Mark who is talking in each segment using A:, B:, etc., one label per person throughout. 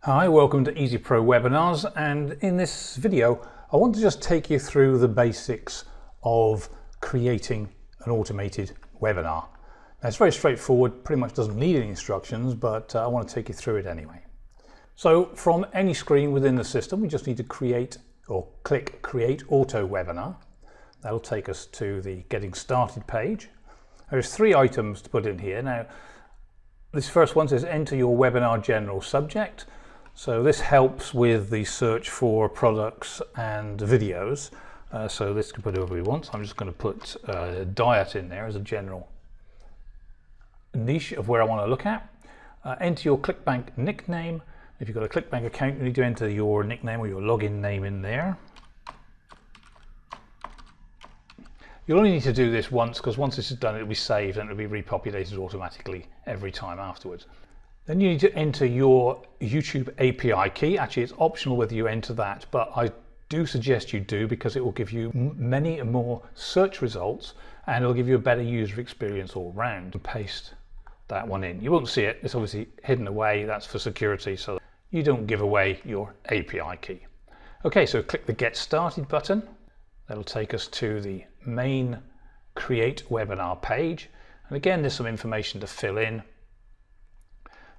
A: Hi, welcome to Easy Pro Webinars, and in this video I want to just take you through the basics of creating an automated webinar. Now, it's very straightforward, pretty much doesn't need any instructions, but I want to take you through it anyway. So from any screen within the system, we just need to create or click Create Auto Webinar. That'll take us to the Getting Started page. There's 3 items to put in here. Now, this first one says enter your webinar general subject. So this helps with the search for products and videos. So this can put whatever we want. So I'm just going to put diet in there as a general niche of where I want to look at. Enter your Clickbank nickname. If you've got a Clickbank account, you need to enter your nickname or your login name in there. You'll only need to do this once, because once this is done, it'll be saved and it'll be repopulated automatically every time afterwards. Then you need to enter your YouTube API key. Actually, it's optional whether you enter that, but I do suggest you do, because it will give you many more search results and it'll give you a better user experience all round. Paste that one in. You won't see it. It's obviously hidden away. That's for security, so you don't give away your API key. Okay, so click the Get Started button. That'll take us to the main Create Webinar page. And again, there's some information to fill in.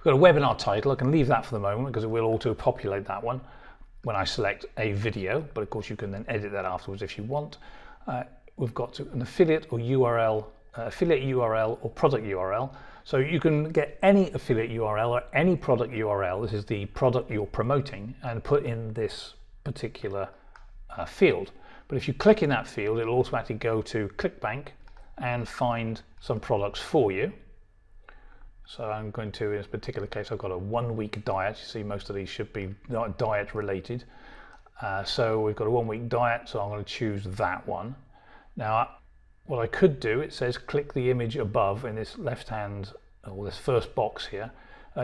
A: We've got a webinar title. I can leave that for the moment because it will auto-populate that one when I select a video, but of course you can then edit that afterwards if you want. We've got an affiliate or URL, affiliate URL or product URL. So you can get any affiliate URL or any product URL. This is the product you're promoting, and put in this particular field. But if you click in that field, it'll automatically go to Clickbank and find some products for you. So I'm going to, in this particular case, I've got a 1-week diet. You see, most of these should be diet related. So we've got a 1-week diet, so I'm going to choose that one. Now, what I could do, it says click the image above in this left hand, or this first box here,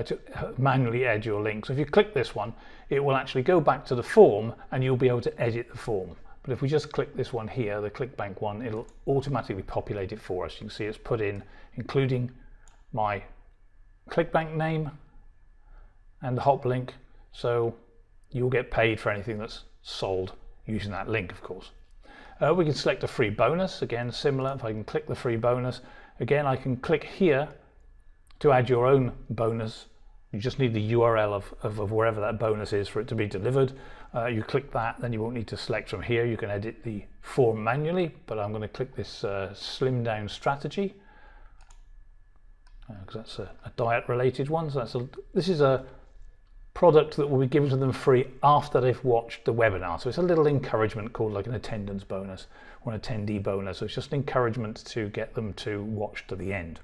A: to manually add your link. So if you click this one, it will actually go back to the form and you'll be able to edit the form. But if we just click this one here, the Clickbank one, it'll automatically populate it for us. You can see it's put in, including my Clickbank name and the hop link, so you'll get paid for anything that's sold using that link, of course. We can select a free bonus, again similar. If I can click the free bonus, again I can click here to add your own bonus. You just need the URL of wherever that bonus is for it to be delivered. You click that, then you won't need to select from here. You can edit the form manually, but I'm going to click this slim down strategy, because that's a diet related one. So this is a product that will be given to them free after they've watched the webinar. So it's a little encouragement called like an attendance bonus or an attendee bonus. So it's just an encouragement to get them to watch to the end.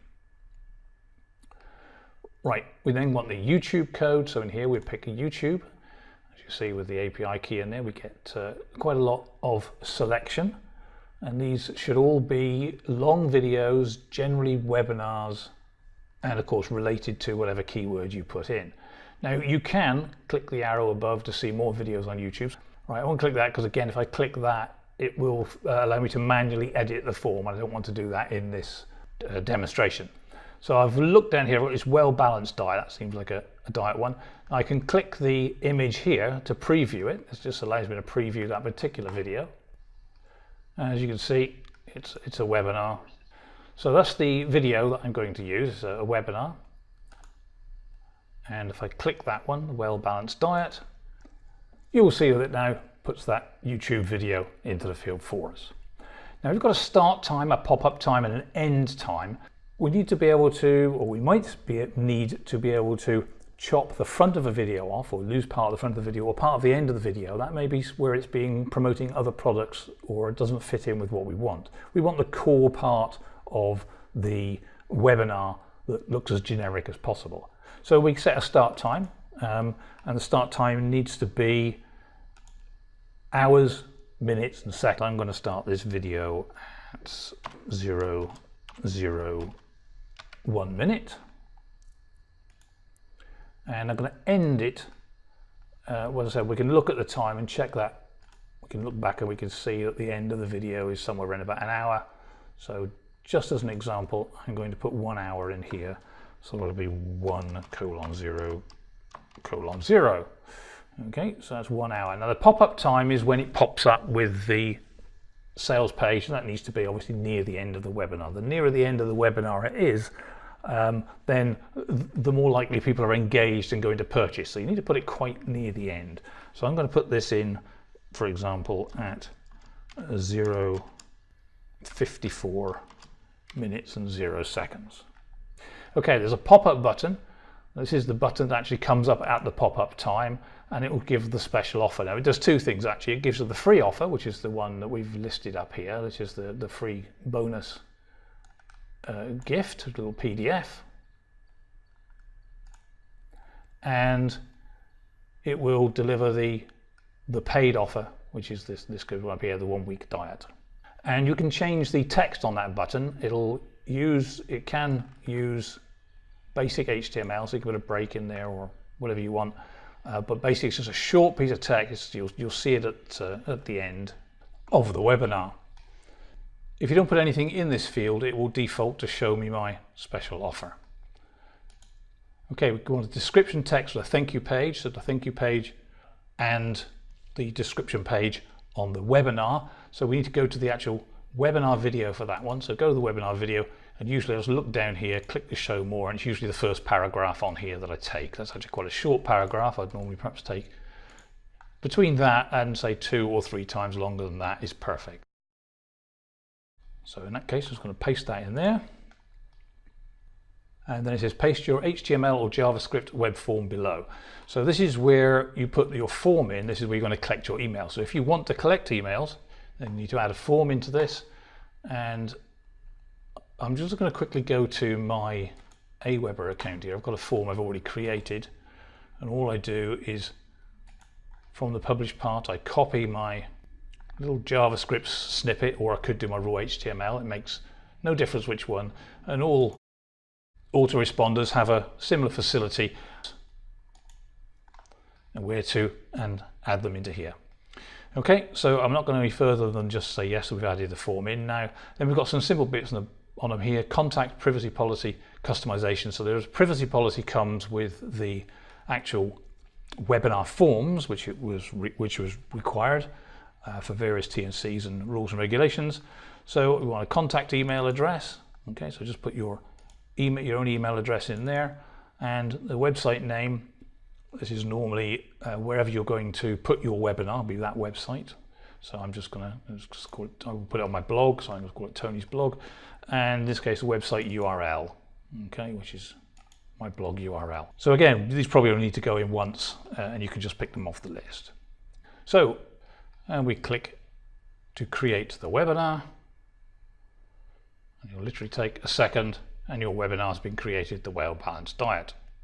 A: Right, we then want the YouTube code. So in here we pick a YouTube. As you see with the API key in there, we get quite a lot of selection. And these should all be long videos, generally webinars, and of course related to whatever keyword you put in. Now you can click the arrow above to see more videos on YouTube. Right, I won't click that because again, if I click that, it will allow me to manually edit the form. I don't want to do that in this demonstration. So I've looked down here, it's well-balanced diet. That seems like a diet one. I can click the image here to preview it. This just allows me to preview that particular video. As you can see, it's a webinar. So that's the video that I'm going to use. It's a webinar. And if I click that one, the well-balanced diet, you will see that it now puts that YouTube video into the field for us. Now we've got a start time, a pop-up time, and an end time. We need to be able to, or we might need to be able to chop the front of a video off, or lose part of the front of the video, or part of the end of the video. That may be where it's promoting other products, or it doesn't fit in with what we want. We want the core part of the webinar that looks as generic as possible. So we set a start time, and the start time needs to be hours, minutes, and seconds. I'm going to start this video at 0:01 minute, and I'm going to end it. As I said, we can look at the time and check that. We can look back and we can see that the end of the video is somewhere around about an hour. So just as an example, I'm going to put 1 hour in here. So it'll be 1:01 1:0. Okay, so that's 1 hour. Now the pop-up time is when it pops up with the sales page, and that needs to be obviously near the end of the webinar. The nearer the end of the webinar it is, then the more likely people are engaged and going to purchase. So you need to put it quite near the end. So I'm going to put this in, for example, at 0:54 minutes and 0 seconds. Okay, there's a pop-up button. This is the button that actually comes up at the pop-up time, and it will give the special offer. Now it does two things actually. It gives you the free offer, which is the one that we've listed up here, which is the free bonus gift, a little PDF, and it will deliver the paid offer, which is this good one up here, the 1-week diet. And you can change the text on that button. It can use basic HTML, so you can put a break in there or whatever you want. But basically it's just a short piece of text. You'll see it at the end of the webinar. If you don't put anything in this field, it will default to show me my special offer. Okay, we go on to description text for the thank you page. So the thank you page and the description page on the webinar. So we need to go to the actual webinar video for that one. So go to the webinar video, and usually I'll just look down here, click the show more, and it's usually the first paragraph on here that I take. That's actually quite a short paragraph. I'd normally perhaps take between that and say 2 or 3 times longer than that is perfect. So in that case, I'm just going to paste that in there. And then it says paste your HTML or JavaScript web form below. So this is where you put your form in. This is where you're going to collect your emails. So if you want to collect emails, then you need to add a form into this. And I'm just going to quickly go to my Aweber account here. I've got a form I've already created. And all I do is from the published part, I copy my little JavaScript snippet, or I could do my raw HTML. It makes no difference which one. And all AutoResponders have a similar facility and where to add them into here. Okay, so I'm not going any further than just say yes, we've added the form in now. Then we've got some simple bits on them here: contact, privacy policy, customization. So there's privacy policy comes with the actual webinar forms, which was required for various T&Cs and rules and regulations. So we want a contact email address. Okay, so just put your own email address in there, and the website name. This is normally wherever you're going to put your webinar, be that website. So I'm just going to call it, I will put it on my blog, so I'm going to call it Tony's blog. And in this case, the website URL, okay, which is my blog URL. So again, these probably only need to go in once, and you can just pick them off the list. So, and we click to create the webinar. And it'll literally take a second, and your webinar has been created, the Well Balanced Diet.